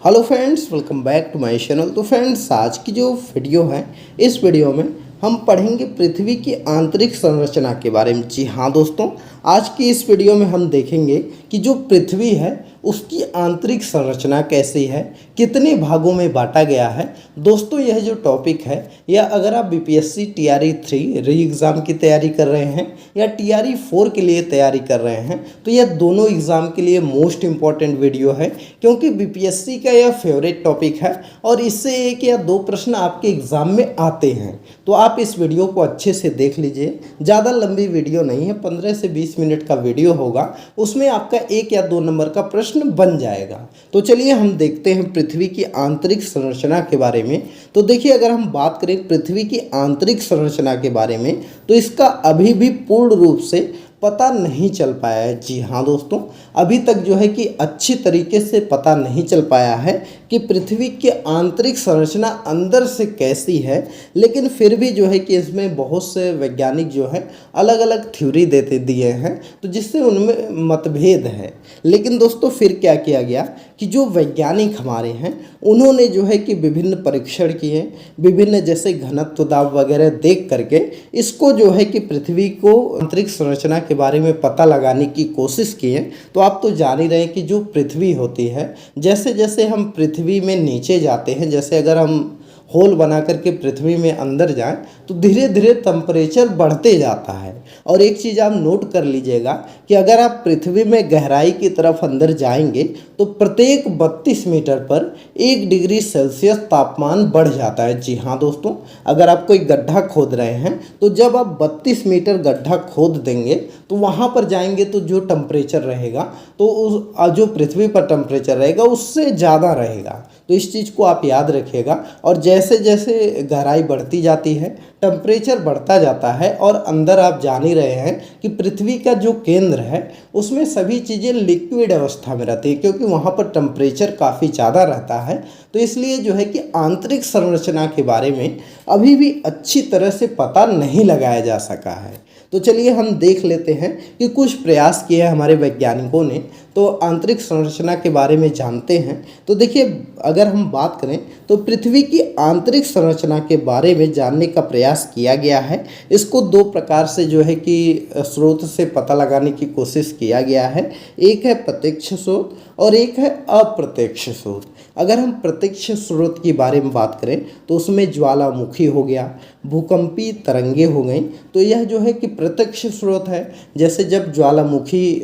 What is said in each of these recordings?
Hello friends, welcome back to my channel. तो friends, आज की जो वीडियो है, इस वीडियो में हम पढ़ेंगे पृथ्वी की आंतरिक संरचना के बारे में। जी हाँ दोस्तों, आज की इस वीडियो में हम देखेंगे कि जो पृथ्वी है उसकी आंतरिक संरचना कैसी है, कितने भागों में बांटा गया है। दोस्तों, यह जो टॉपिक है, या अगर आप बीपीएससी टीआरई 3 री एग्ज़ाम की तैयारी कर रहे हैं या टीआरई 4 के लिए तैयारी कर रहे हैं, तो यह दोनों एग्ज़ाम के लिए मोस्ट इम्पॉर्टेंट वीडियो है, क्योंकि बीपीएससी का यह फेवरेट टॉपिक है और इससे एक या दो प्रश्न आपके एग्ज़ाम में आते हैं। तो आप इस वीडियो को अच्छे से देख लीजिए। ज़्यादा लंबी वीडियो नहीं है, 15 से 20 मिनट का वीडियो होगा, उसमें आपका 1 या 2 नंबर का प्रश्न बन जाएगा। तो चलिए हम देखते हैं पृथ्वी की आंतरिक संरचना के बारे में। तो देखिए, अगर हम बात करें पृथ्वी की आंतरिक संरचना के बारे में, तो इसका अभी भी पूर्ण रूप से पता नहीं चल पाया है। जी हाँ दोस्तों, अभी तक जो है कि अच्छी तरीके से पता नहीं चल पाया है कि पृथ्वी की आंतरिक संरचना अंदर से कैसी है। लेकिन फिर भी जो है कि इसमें बहुत से वैज्ञानिक जो है अलग अलग थ्योरी देते दिए हैं, तो जिससे उनमें मतभेद है। लेकिन दोस्तों, फिर क्या किया गया कि जो वैज्ञानिक हमारे हैं, उन्होंने जो है कि विभिन्न परीक्षण किए, विभिन्न जैसे घनत्व दाब वगैरह देख करके इसको जो है कि पृथ्वी को आंतरिक संरचना के बारे में पता लगाने की कोशिश किए। तो आप तो जान ही रहे हैं कि जो पृथ्वी होती है, जैसे जैसे हम पृथ्वी में नीचे जाते हैं, जैसे अगर हम होल बना करके पृथ्वी में अंदर जाएं, तो धीरे धीरे टेम्परेचर बढ़ते जाता है। और एक चीज़ आप नोट कर लीजिएगा कि अगर आप पृथ्वी में गहराई की तरफ अंदर जाएंगे, तो प्रत्येक 32 मीटर पर 1 डिग्री सेल्सियस तापमान बढ़ जाता है। जी हाँ दोस्तों, अगर आप कोई गड्ढा खोद रहे हैं, तो जब आप 32 मीटर गड्ढा खोद देंगे, तो वहाँ पर जाएंगे तो जो टेम्परेचर रहेगा, तो उस जो पृथ्वी पर टेम्परेचर रहेगा उससे ज़्यादा रहेगा। तो इस चीज़ को आप याद रखिएगा। और जैसे जैसे गहराई बढ़ती जाती है, टेम्परेचर बढ़ता जाता है, और अंदर आप जान ही रहे हैं कि पृथ्वी का जो केंद्र है उसमें सभी चीज़ें लिक्विड अवस्था में रहती है, क्योंकि वहाँ पर टेम्परेचर काफ़ी ज़्यादा रहता है। तो इसलिए जो है कि आंतरिक संरचना के बारे में अभी भी अच्छी तरह से पता नहीं लगाया जा सका है। तो चलिए हम देख लेते हैं कि कुछ प्रयास किए हैं हमारे वैज्ञानिकों ने, तो आंतरिक संरचना के बारे में जानते हैं। तो देखिए, अगर हम बात करें तो पृथ्वी की आंतरिक संरचना के बारे में जानने का प्रयास किया गया है। इसको 2 प्रकार से जो है कि स्रोत से पता लगाने की कोशिश किया गया है। एक है प्रत्यक्ष स्रोत और एक है अप्रत्यक्ष स्रोत। अगर हम प्रत्यक्ष स्रोत के बारे में बात करें, तो उसमें ज्वालामुखी हो गया, भूकंपी तरंगे हो गई, तो यह जो है कि प्रत्यक्ष स्रोत है। जैसे जब ज्वालामुखी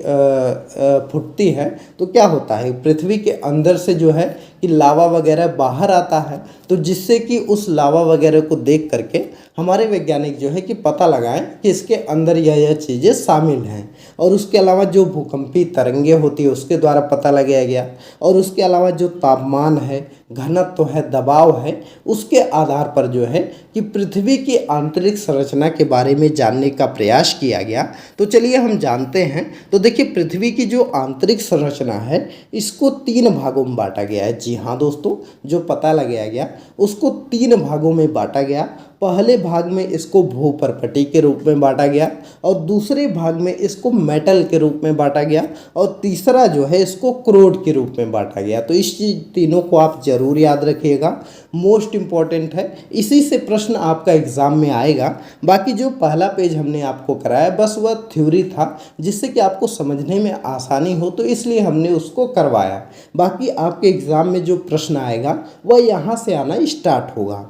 फूटती है, तो क्या होता है, पृथ्वी के अंदर से जो है कि लावा वगैरह बाहर आता है, तो जिससे कि उस लावा वगैरह को देख करके हमारे वैज्ञानिक जो है कि पता लगाएं कि इसके अंदर यह चीज़ें शामिल हैं। और उसके अलावा जो भूकंपी तरंगे होती है उसके द्वारा पता लगाया गया। और उसके अलावा जो तापमान है, घनत्व है, दबाव है, उसके आधार पर जो है कि पृथ्वी की आंतरिक संरचना के बारे में जानने का प्रयास किया गया। तो चलिए हम जानते हैं। तो देखिए, पृथ्वी की जो आंतरिक संरचना है, इसको 3 भागों में बांटा गया है। जी हाँ दोस्तों, जो पता लगाया गया उसको 3 भागों में बांटा गया। पहले भाग में इसको भूपर्पटी के रूप में बांटा गया, और दूसरे भाग में इसको मेटल के रूप में बांटा गया, और तीसरा जो है इसको क्रोड के रूप में बांटा गया। तो इस तीनों को आप जरूर याद रखिएगा, मोस्ट इम्पॉर्टेंट है। इसी से प्रश्न आपका एग्जाम में आएगा। बाकी जो पहला पेज हमने आपको कराया, बस वह थ्योरी था, जिससे कि आपको समझने में आसानी हो, तो इसलिए हमने उसको करवाया। बाकी आपके एग्जाम में जो प्रश्न आएगा वह यहाँ से आना स्टार्ट होगा।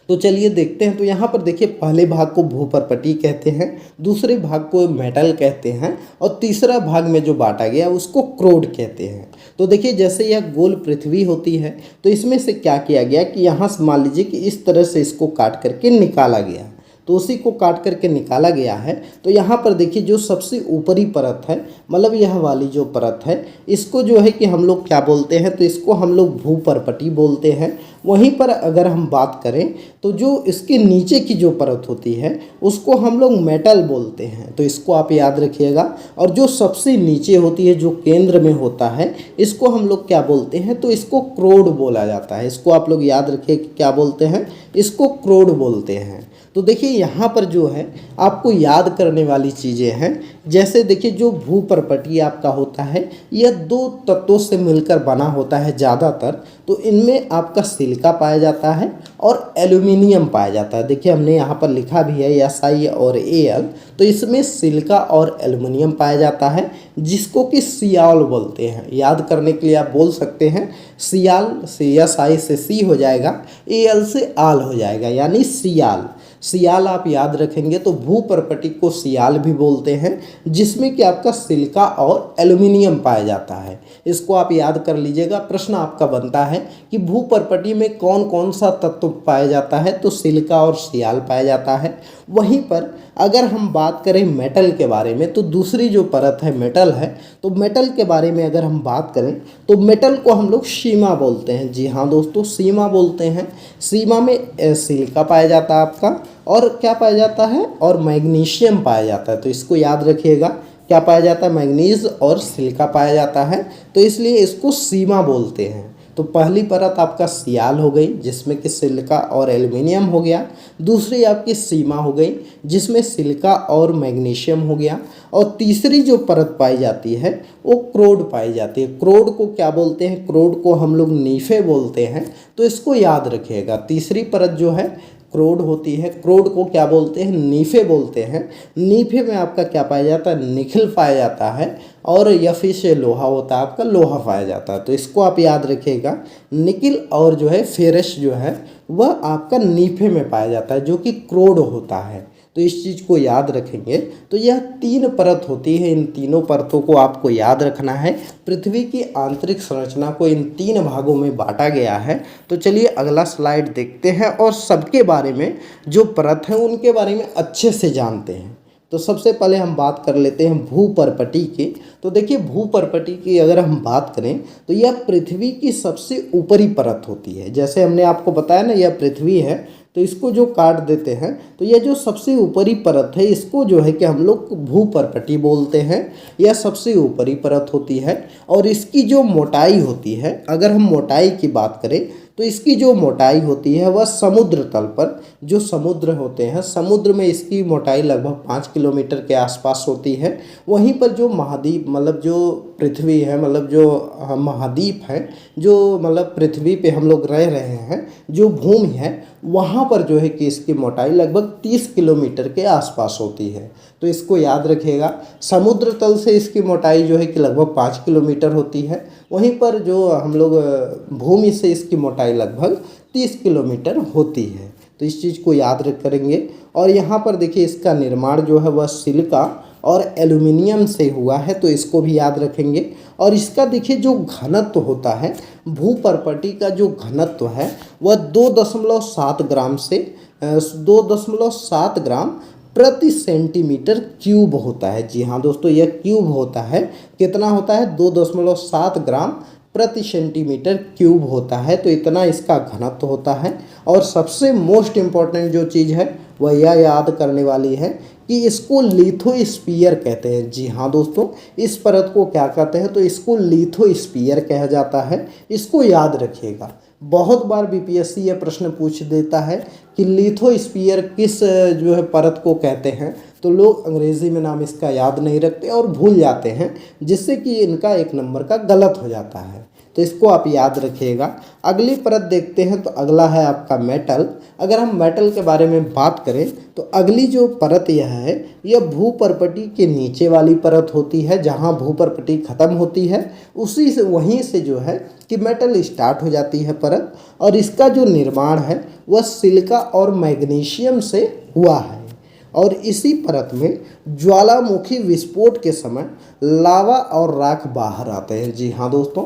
तो चलिए देखते हैं। तो यहाँ पर देखिए, पहले भाग को भूपर्पटी कहते हैं, दूसरे भाग को मेटल कहते हैं, और तीसरा भाग में जो बांटा गया उसको क्रोड कहते हैं। तो देखिए, जैसे यह गोल पृथ्वी होती है, तो इसमें से क्या किया गया कि यहाँ से मान लीजिए कि इस तरह से इसको काट करके निकाला गया, तो उसी को काट करके निकाला गया है। तो यहाँ पर देखिए, जो सबसे ऊपरी परत है, मतलब यह वाली जो परत है, इसको जो है कि हम लोग क्या बोलते हैं, तो इसको हम लोग भूपर्पटी बोलते हैं। वहीं पर अगर हम बात करें, तो जो इसके नीचे की जो परत होती है उसको हम लोग मेटल बोलते हैं। तो इसको आप याद रखिएगा। और जो सबसे नीचे होती है, जो केंद्र में होता है, इसको हम लोग क्या बोलते हैं, तो इसको क्रोड बोला जाता है। इसको आप लोग याद रखिए कि क्या बोलते हैं, इसको क्रोड बोलते हैं। तो देखिए यहाँ पर जो है आपको याद करने वाली चीज़ें हैं। जैसे देखिए जो भूपर्पटीय आपका होता है यह दो तत्वों से मिलकर बना होता है ज़्यादातर। तो इनमें आपका सिलिका पाया जाता है और एल्यूमिनियम पाया जाता है। देखिए हमने यहाँ पर लिखा भी है SI और AL, तो इसमें सिलिका और एल्यूमिनियम पाया जाता है जिसको कि सियाल बोलते हैं। याद करने के लिए आप बोल सकते हैं सियाल से SI से C हो जाएगा, AL से आल हो जाएगा यानी सियाल। सियाल आप याद रखेंगे तो भूपर्पटी को सियाल भी बोलते हैं जिसमें कि आपका सिलिका और एल्यूमिनियम पाया जाता है। इसको आप याद कर लीजिएगा। प्रश्न आपका बनता है कि भूपर्पटी में कौन कौन सा तत्व पाया जाता है, तो सिलिका और सियाल पाया जाता है। वहीं पर अगर हम बात करें मेटल के बारे में तो दूसरी जो परत है मेटल है, तो मेटल के बारे में अगर हम बात करें तो मेटल को हम लोग सीमा बोलते हैं। जी हाँ दोस्तों, सीमा बोलते हैं। सीमा में सिलिका पाया जाता है आपका, और क्या पाया जाता है, और मैग्नीशियम पाया जाता है। तो इसको याद रखिएगा, क्या पाया जाता है, मैग्नीज और सिलिका पाया जाता है, तो इसलिए इसको सीमा बोलते हैं। तो पहली परत आपका सियाल हो गई जिसमें कि सिलिका और एल्यूमिनियम हो गया। दूसरी आपकी सीमा हो गई जिसमें सिलिका और मैग्नीशियम हो गया। और तीसरी जो परत पाई जाती है वो क्रोड पाई जाती है। क्रोड को क्या बोलते हैं, क्रोड को हम लोग नीफे बोलते हैं। तो इसको याद रखिएगा। तीसरी परत जो है क्रोड होती है। क्रोड को क्या बोलते हैं, नीफे बोलते हैं। नीफे में आपका क्या पाया जाता है, निखिल पाया जाता है, और या फिर से लोहा होता है आपका, लोहा पाया जाता है। तो इसको आप याद रखिएगा। निकिल और जो है फेरस जो है वह आपका नीफे में पाया जाता है जो कि क्रोड होता है। तो इस चीज़ को याद रखेंगे। तो यह 3 परत होती है। इन तीनों परतों को आपको याद रखना है। पृथ्वी की आंतरिक संरचना को इन 3 भागों में बांटा गया है। तो चलिए अगला स्लाइड देखते हैं और सबके बारे में जो परत है उनके बारे में अच्छे से जानते हैं। तो सबसे पहले हम बात कर लेते हैं भूपर्पटी की। तो देखिए भूपर्पटी की अगर हम बात करें तो यह पृथ्वी की सबसे ऊपरी परत होती है। जैसे हमने आपको बताया ना, यह पृथ्वी है, तो इसको जो काट देते हैं तो यह जो सबसे ऊपरी परत है इसको जो है कि हम लोग भूपर्पटी बोलते हैं। यह सबसे ऊपरी परत होती है। और इसकी जो मोटाई होती है, अगर हम मोटाई की बात करें तो इसकी जो मोटाई होती है वह समुद्र तल पर, जो समुद्र होते हैं, समुद्र में इसकी मोटाई लगभग 5 किलोमीटर के आसपास होती है। वहीं पर जो महाद्वीप मतलब जो पृथ्वी है, मतलब जो महाद्वीप है, जो मतलब पृथ्वी पे हम लोग रह रहे हैं, जो भूमि है, वहाँ पर जो है कि इसकी मोटाई लगभग 30 किलोमीटर के आसपास होती है। तो इसको याद रखिएगा। समुद्र तल से इसकी मोटाई जो है कि लगभग 5 किलोमीटर होती है। वहीं पर जो हम लोग भूमि से इसकी मोटाई लगभग 30 किलोमीटर होती है। तो इस चीज़ को याद करेंगे। और यहाँ पर देखिए इसका निर्माण जो है वह सिलिका और एल्यूमिनियम से हुआ है, तो इसको भी याद रखेंगे। और इसका देखिए जो घनत्व होता है, भूपर्पटी का जो घनत्व है वह 2.7 ग्राम से 2.7 ग्राम प्रति सेंटीमीटर क्यूब होता है। जी हाँ दोस्तों, यह क्यूब होता है। कितना होता है, 2.7 ग्राम प्रति सेंटीमीटर क्यूब होता है। तो इतना इसका घनत्व होता है। और सबसे मोस्ट इम्पॉर्टेंट जो चीज़ है वह यह याद करने वाली है कि इसको लिथोस्फीयर कहते हैं। जी हाँ दोस्तों, इस परत को क्या कहते हैं, तो इसको लिथोस्फीयर कहा जाता है। इसको याद रखिएगा। बहुत बार बीपीएससी यह प्रश्न पूछ देता है कि लिथोस्फीयर किस जो है परत को कहते हैं, तो लोग अंग्रेज़ी में नाम इसका याद नहीं रखते और भूल जाते हैं, जिससे कि इनका 1 नंबर का गलत हो जाता है। तो इसको आप याद रखिएगा। अगली परत देखते हैं। तो अगला है आपका मेटल। अगर हम मेटल के बारे में बात करें तो अगली जो परत यह है, यह भूपर्पटी के नीचे वाली परत होती है। जहां भूपर्पटी ख़त्म होती है उसी से वहीं से जो है कि मेटल स्टार्ट हो जाती है परत। और इसका जो निर्माण है वह सिलिका और मैग्नीशियम से हुआ है। और इसी परत में ज्वालामुखी विस्फोट के समय लावा और राख बाहर आते हैं। जी हाँ दोस्तों,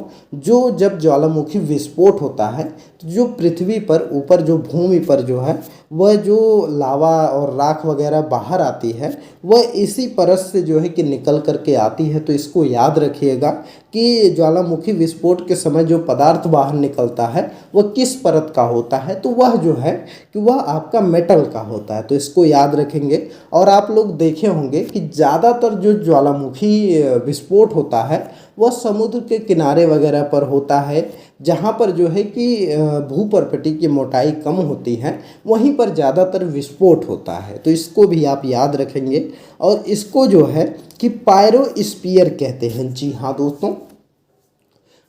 जब ज्वालामुखी विस्फोट होता है तो जो पृथ्वी पर ऊपर जो भूमि पर जो है वह जो लावा और राख वगैरह बाहर आती है वह इसी परत से जो है कि निकल करके आती है। तो इसको याद रखिएगा कि ज्वालामुखी विस्फोट के समय जो पदार्थ बाहर निकलता है वह किस परत का होता है, तो वह जो है कि वह आपका मेटल का होता है। तो इसको याद रखेंगे। और आप लोग देखे होंगे कि ज़्यादातर जो ज्वालामुखी विस्फोट होता है वह समुद्र के किनारे वगैरह पर होता है, जहाँ पर जो है कि भूपर्पटी की मोटाई कम होती है, वहीं पर ज़्यादातर विस्फोट होता है। तो इसको भी आप याद रखेंगे। और इसको जो है कि पायरोस्फीयर कहते हैं। जी हाँ दोस्तों,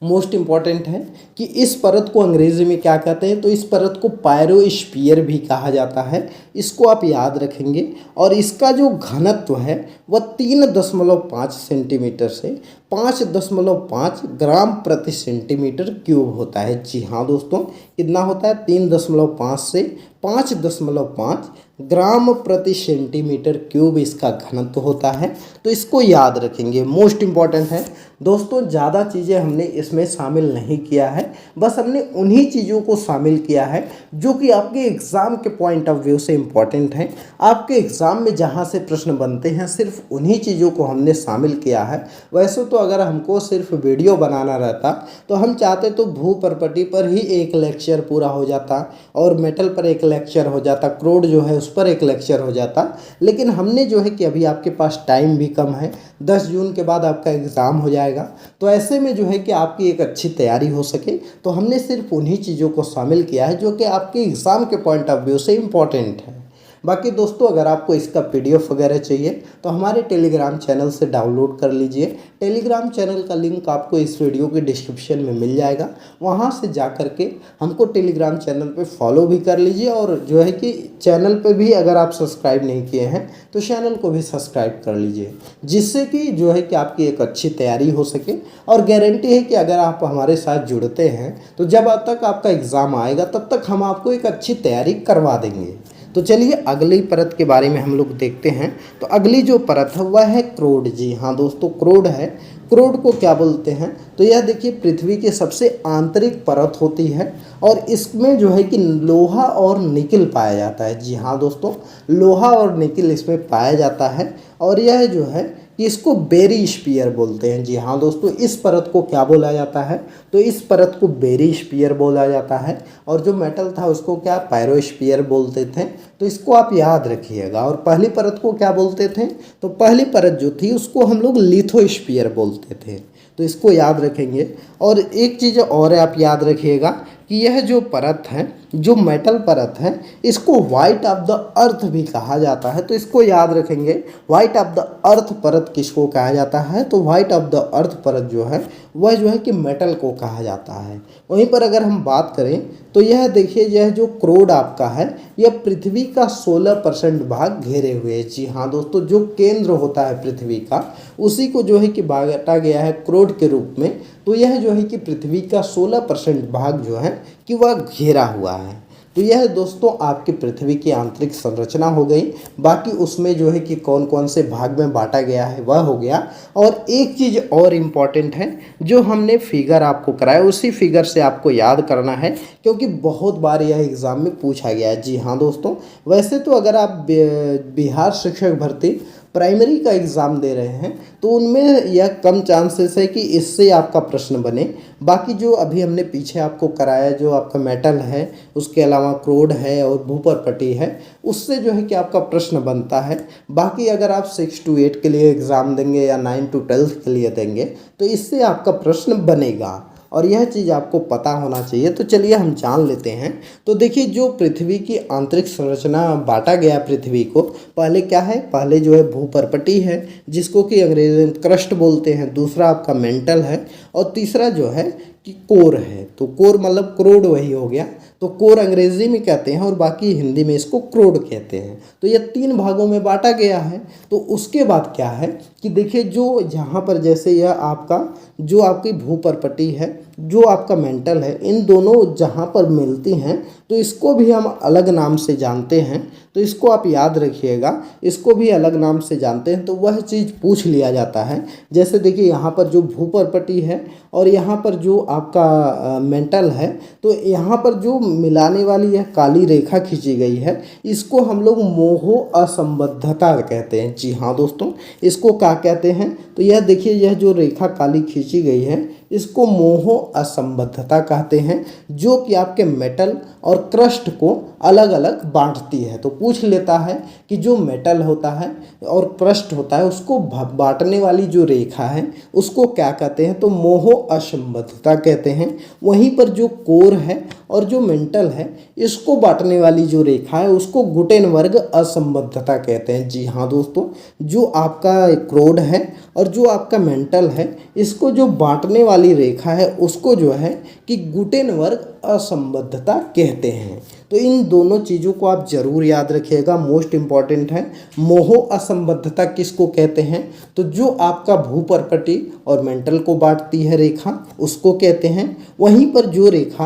मोस्ट इम्पॉर्टेंट है कि इस परत को अंग्रेजी में क्या कहते हैं, तो इस परत को पायरोस्फीयर भी कहा जाता है। इसको आप याद रखेंगे। और इसका जो घनत्व है वह 3.5 सेंटीमीटर से 5.5 ग्राम प्रति सेंटीमीटर क्यूब होता है। जी हाँ दोस्तों, कितना होता है? 3.5 से 5.5 ग्राम प्रति सेंटीमीटर क्यूब इसका घनत्व होता है। तो इसको याद रखेंगे, मोस्ट इम्पॉर्टेंट है दोस्तों। ज़्यादा चीज़ें हमने इसमें शामिल नहीं किया है, बस हमने उन्हीं चीज़ों को शामिल किया है जो कि आपके एग्ज़ाम के पॉइंट ऑफ व्यू से इम्पॉर्टेंट हैं। आपके एग्ज़ाम में जहाँ से प्रश्न बनते हैं सिर्फ उन्हीं चीज़ों को हमने शामिल किया है। वैसे तो अगर हमको सिर्फ वीडियो बनाना रहता तो हम चाहते तो भूपर्पटी पर ही एक लेक्चर पूरा हो जाता, और मेटल पर एक लेक्चर हो जाता, क्रोड जो है उस पर एक लेक्चर हो जाता। लेकिन हमने जो है कि अभी आपके पास टाइम भी कम है, 10 जून के बाद आपका एग्ज़ाम हो जाएगा, तो ऐसे में जो है कि आपकी एक अच्छी तैयारी हो सके तो हमने सिर्फ उन्हीं चीज़ों को शामिल किया है जो कि आपके एग्ज़ाम के पॉइंट ऑफ व्यू से इम्पॉर्टेंट है। बाकी दोस्तों, अगर आपको इसका PDF वगैरह चाहिए तो हमारे टेलीग्राम चैनल से डाउनलोड कर लीजिए। टेलीग्राम चैनल का लिंक आपको इस वीडियो के डिस्क्रिप्शन में मिल जाएगा। वहां से जा कर के हमको टेलीग्राम चैनल पे फॉलो भी कर लीजिए, और जो है कि चैनल पे भी अगर आप सब्सक्राइब नहीं किए हैं तो चैनल को भी सब्सक्राइब कर लीजिए, जिससे कि जो है कि आपकी एक अच्छी तैयारी हो सके। और गारंटी है कि अगर आप हमारे साथ जुड़ते हैं तो जब तक आपका एग्ज़ाम आएगा तब तक हम आपको एक अच्छी तैयारी करवा देंगे। तो चलिए अगली परत के बारे में हम लोग देखते हैं। तो अगली जो परत है वह है क्रोड। जी हाँ दोस्तों, क्रोड है। क्रोड को क्या बोलते हैं, तो यह देखिए पृथ्वी की सबसे आंतरिक परत होती है, और इसमें जो है कि लोहा और निकिल पाया जाता है। जी हाँ दोस्तों, लोहा और निकिल इसमें पाया जाता है। और यह जो है कि इसको बेरिस्फीयर बोलते हैं। जी हाँ दोस्तों, इस परत को क्या बोला जाता है, तो इस परत को बेरिस्फीयर बोला जाता है। और जो मेटल था उसको क्या पायरोस्फीयर बोलते थे। तो इसको आप याद रखिएगा। और पहली परत को क्या बोलते थे, तो पहली परत जो थी उसको हम लोग लिथोस्फीयर बोलते थे। तो इसको याद रखेंगे। और एक चीज़ और आप याद रखिएगा कि यह जो परत है, जो मेटल परत है, इसको वाइट ऑफ द अर्थ भी कहा जाता है। तो इसको याद रखेंगे, वाइट ऑफ द अर्थ परत किसको कहा जाता है, तो वाइट ऑफ द अर्थ परत जो है वह जो है कि मेटल को कहा जाता है। वहीं पर अगर हम बात करें तो यह देखिए, यह जो क्रोड आपका है यह पृथ्वी का 16% भाग घेरे हुए है। जी हाँ दोस्तों, जो केंद्र होता है पृथ्वी का उसी को जो है कि बांटा गया है क्रोड के रूप में। तो यह जो है कि पृथ्वी का 16% भाग जो है कि वह घेरा हुआ है। तो यह दोस्तों आपकी पृथ्वी की आंतरिक संरचना हो गई। बाकी उसमें जो है कि कौन कौन से भाग में बांटा गया है वह हो गया। और एक चीज़ और इम्पॉर्टेंट है, जो हमने फिगर आपको कराया उसी फिगर से आपको याद करना है, क्योंकि बहुत बार यह एग्ज़ाम में पूछा गया है। जी हाँ दोस्तों, वैसे तो अगर आप बिहार शिक्षक भर्ती प्राइमरी का एग्ज़ाम दे रहे हैं तो उनमें यह कम चांसेस है कि इससे आपका प्रश्न बने। बाकी जो अभी हमने पीछे आपको कराया, जो आपका मेटल है, उसके अलावा क्रोड है और भूपर्पटी है, उससे जो है कि आपका प्रश्न बनता है। बाकी अगर आप 6 to 8 के लिए एग्ज़ाम देंगे या 9 to 12 के लिए देंगे तो इससे आपका प्रश्न बनेगा, और यह चीज़ आपको पता होना चाहिए। तो चलिए हम जान लेते हैं। तो देखिए, जो पृथ्वी की आंतरिक संरचना बांटा गया पृथ्वी को, पहले क्या है, पहले जो है भूपर्पटी है जिसको कि अंग्रेजी में क्रस्ट बोलते हैं, दूसरा आपका मेंटल है, और तीसरा जो है कि कोर है। तो कोर मतलब क्रोड वही हो गया। तो कोर अंग्रेजी में कहते हैं और बाकी हिंदी में इसको क्रोड कहते हैं। तो ये 3 भागों में बांटा गया है। तो उसके बाद क्या है कि देखिए, जो यहाँ पर जैसे यह आपका जो आपकी भूपर्पटी है, जो आपका मेंटल है, इन दोनों जहाँ पर मिलती हैं तो इसको भी हम अलग नाम से जानते हैं। तो इसको आप याद रखिएगा, इसको भी अलग नाम से जानते हैं। तो वह चीज़ पूछ लिया जाता है। जैसे देखिए, यहाँ पर जो भूपर्पटी है और यहाँ पर जो आपका मेंटल है, तो यहाँ पर जो मिलाने वाली यह काली रेखा खींची गई है, इसको हम लोग मोहो असंबद्धता कहते हैं। जी हाँ दोस्तों, इसको क्या कहते हैं, तो यह देखिए, यह जो रेखा काली खींची गई है इसको मोह असंबद्धता कहते हैं, जो कि आपके मेटल और क्रस्ट को अलग अलग बांटती है। तो पूछ लेता है कि जो मेटल होता है और क्रस्ट होता है उसको बांटने वाली जो रेखा है उसको क्या कहते हैं, तो मोह असंबद्धता कहते हैं। वहीं पर जो कोर है और जो मेंटल है इसको बांटने वाली जो रेखा है उसको गुटेनबर्ग असंबद्धता कहते हैं। जी हाँ दोस्तों, जो आपका क्रोड है और जो आपका मेंटल है इसको जो बांटने वाली रेखा है उसको जो है कि गुटेनबर्ग असंबद्धता कहते हैं। तो इन दोनों चीज़ों को आप जरूर याद रखिएगा, मोस्ट इम्पॉर्टेंट है। मोह असंबद्धता किसको कहते हैं, तो जो आपका भूपर्पटी और मेंटल को बांटती है रेखा उसको कहते हैं। वहीं पर जो रेखा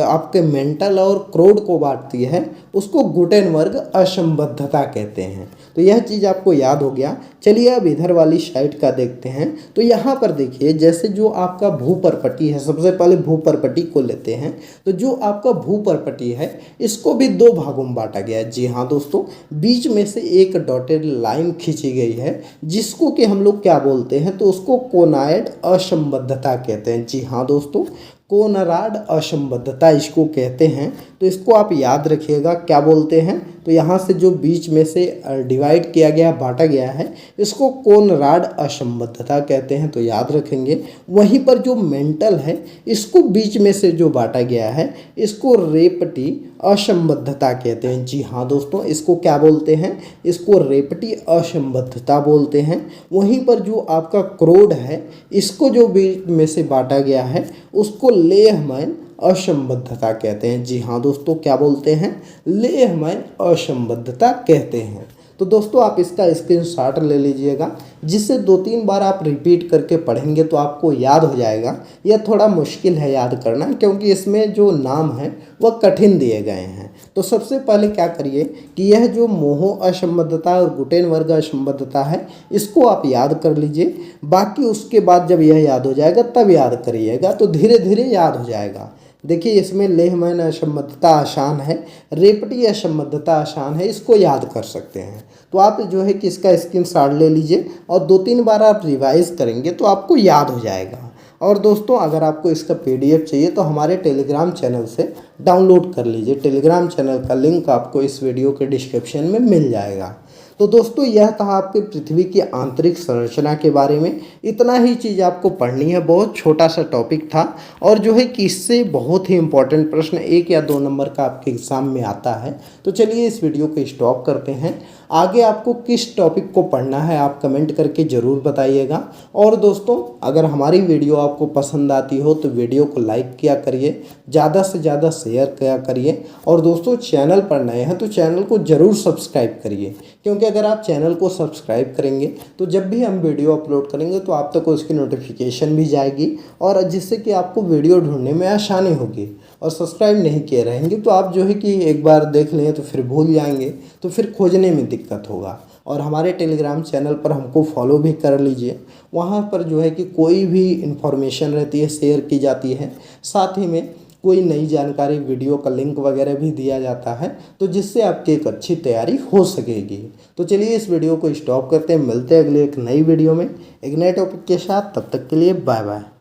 आपके मेंटल और क्रोड को बांटती है उसको गुटेनबर्ग असंबद्धता कहते हैं। तो यह चीज़ आपको याद हो गया। चलिए अब इधर वाली साइड का देखते हैं। तो यहाँ पर देखिए, जैसे जो आपका भूपर्पटी है, सबसे पहले भूपर्पटी को लेते हैं। तो जो आपका भूपर्पटी है इसको भी दो भागों में बांटा गया है। जी हाँ दोस्तों, बीच में से एक डॉटेड लाइन खींची गई है जिसको कि हम लोग क्या बोलते हैं, तो उसको कोनायड असंबद्धता कहते हैं। जी हाँ दोस्तों, कोनराड असंबद्धता इसको कहते हैं। तो इसको आप याद रखिएगा, क्या बोलते हैं, तो यहाँ से जो बीच में से डिवाइड किया गया, बांटा गया है, इसको कोनराड असंबद्धता कहते हैं। तो याद रखेंगे। वहीं पर जो मेंटल है इसको बीच में से जो बांटा गया है इसको रेपटी असंबद्धता कहते हैं। जी हाँ दोस्तों, इसको क्या बोलते हैं, इसको रेपटी असंबद्धता बोलते हैं। वहीं पर जो आपका क्रोड है इसको जो बीच में से बांटा गया है उसको लेहमैन असंबद्धता कहते हैं। जी हाँ दोस्तों, क्या बोलते हैं, लेहमैन असंबद्धता कहते हैं। तो दोस्तों आप इसका स्क्रीनशॉट ले लीजिएगा, जिससे 2-3 बार आप रिपीट करके पढ़ेंगे तो आपको याद हो जाएगा। यह थोड़ा मुश्किल है याद करना, क्योंकि इसमें जो नाम है वह कठिन दिए गए हैं। तो सबसे पहले क्या करिए कि यह जो मोह असंबद्धता और गुटेनबर्ग असंबद्धता है इसको आप याद कर लीजिए। बाकी उसके बाद जब यह याद हो जाएगा तब याद करिएगा, तो धीरे धीरे याद हो जाएगा। देखिए, इसमें लेहमैन असंबद्धता आसान है, रेपटी असंबद्धता आसान है, इसको याद कर सकते हैं। तो आप जो है कि इसका स्क्रीनशॉट ले लीजिए और 2-3 बार आप रिवाइज करेंगे तो आपको याद हो जाएगा। और दोस्तों अगर आपको इसका PDF चाहिए तो हमारे टेलीग्राम चैनल से डाउनलोड कर लीजिए। टेलीग्राम चैनल का लिंक आपको इस वीडियो के डिस्क्रिप्शन में मिल जाएगा। तो दोस्तों यह था आपके पृथ्वी की आंतरिक संरचना के बारे में। इतना ही चीज़ आपको पढ़नी है, बहुत छोटा सा टॉपिक था और जो है कि इससे बहुत ही इंपॉर्टेंट प्रश्न 1 या 2 नंबर का आपके एग्ज़ाम में आता है। तो चलिए इस वीडियो को स्टॉप करते हैं। आगे आपको किस टॉपिक को पढ़ना है आप कमेंट करके ज़रूर बताइएगा। और दोस्तों अगर हमारी वीडियो आपको पसंद आती हो तो वीडियो को लाइक किया करिए, ज़्यादा से ज़्यादा शेयर किया करिए। और दोस्तों चैनल पर नए हैं तो चैनल को ज़रूर सब्सक्राइब करिए, क्योंकि अगर आप चैनल को सब्सक्राइब करेंगे तो जब भी हम वीडियो अपलोड करेंगे तो आप तक उसकी नोटिफिकेशन भी जाएगी, और जिससे कि आपको वीडियो ढूंढने में आसानी होगी। और सब्सक्राइब नहीं किए रहेंगे तो आप जो है कि एक बार देख लें तो फिर भूल जाएंगे, तो फिर खोजने में दिक्कत होगा। और हमारे टेलीग्राम चैनल पर हमको फॉलो भी कर लीजिए। वहाँ पर जो है कि कोई भी इन्फॉर्मेशन रहती है शेयर की जाती है, साथ ही में कोई नई जानकारी वीडियो का लिंक वगैरह भी दिया जाता है, तो जिससे आपकी एक अच्छी तैयारी हो सकेगी। तो चलिए इस वीडियो को स्टॉप करते हैं, मिलते हैं अगले एक नई वीडियो में एक नए टॉपिक के साथ। तब तक के लिए बाय बाय।